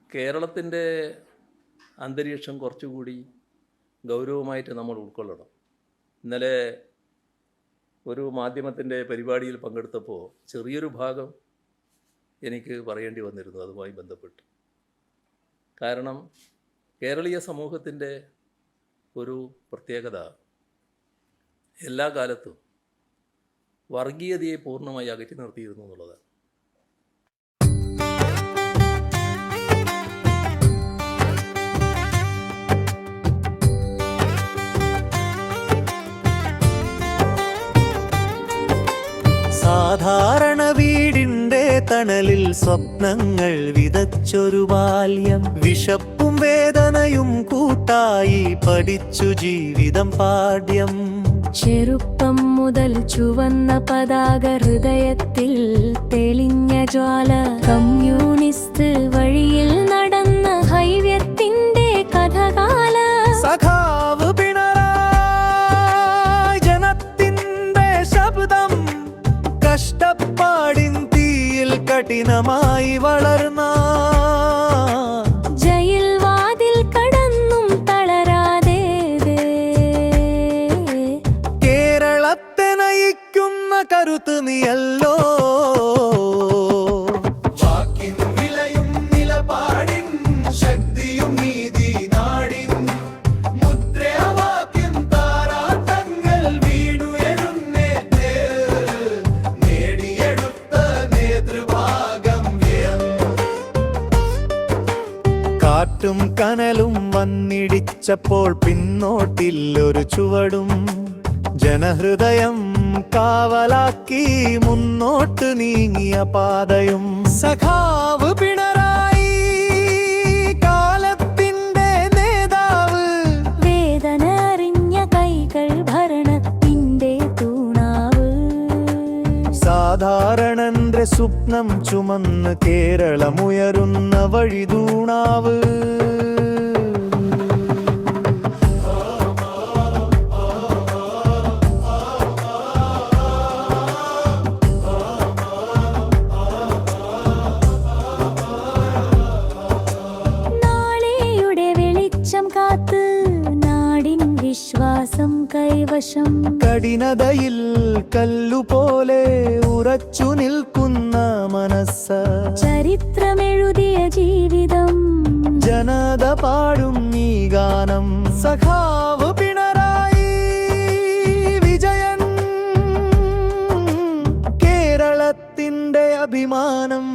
കേരളത്തിൻ്റെ അന്തരീക്ഷം കുറച്ചുകൂടി ഗൗരവമായിട്ട് നമ്മൾ ഉൾക്കൊള്ളണം. ഇന്നലെ ഒരു മാധ്യമത്തിൻ്റെ പരിപാടിയിൽ പങ്കെടുത്തപ്പോൾ ചെറിയൊരു ഭാഗം എനിക്ക് പറയേണ്ടി വന്നിരുന്നു അതുമായി ബന്ധപ്പെട്ട്. കാരണം കേരളീയ സമൂഹത്തിൻ്റെ ഒരു പ്രത്യേകത എല്ലാ കാലത്തും വർഗീയതയെ പൂർണ്ണമായി അകറ്റി നിർത്തിയിരുന്നു എന്നുള്ളതാണ്. സാധാരണ വീടിന്റെ തണലിൽ സ്വപ്നങ്ങൾ വിതച്ചൊരു ബാല്യം, വിശപ്പും വേദനയും കൂട്ടായി പഠിച്ചു ജീവിതം പാഠ്യം. ചെറുപ്പം മുതൽ ചുവന്ന പതാക ഹൃദയത്തിൽ തെളിഞ്ഞ ജ്വാല, കമ്മ്യൂണിസ്റ്റ് വഴിയിൽ നടന്ന ഹൈവ്യത്തിന്റെ കഥകാല. സഖാവ് പിണറായി ജനത്തിന്റെ ശബ്ദം, കഷ്ടപ്പാടിൻ തീയിൽ കഠിനമായി വളർന്ന, ജയിൽ വാതിൽ കടന്നും തളരാതെ കേരളത്തെ നയിക്കുന്ന കരുത്ത് നീയല്ലോ. കാറ്റും കനലും വന്നിടിച്ചപ്പോൾ പിന്നോട്ടില്ലൊരു ചുവടും, ജനഹൃദയം കാവലാക്കി മുന്നോട്ട് നീങ്ങിയ പാതയും. സഖാവ് പിണറായി കാലത്തിന്റെ നേതാവ്, വേദന അറിഞ്ഞ കൈകൾ ഭരണത്തിന്റെ തൂണാവ്. സാധാരണന്റെ സ്വപ്നം ചുമന്ന് കേരളമുയരുന്ന വഴിതൂണാവ്. നാളെയുടെ വെളിച്ചം കാത്ത് നാടിൻ വിശ്വാസം കൈവശം, കഠിനതയിൽ കല്ലുപോലെ ഉറച്ചു നിൽക്കുന്ന മനസ്സ്, ചരിത്രമെഴുതിയ ജീവിതം, ജനത പാടും ഈ ഗാനം. സഖാവ് പിണറായി വിജയൻ, കേരളത്തിന്റെ അഭിമാനം.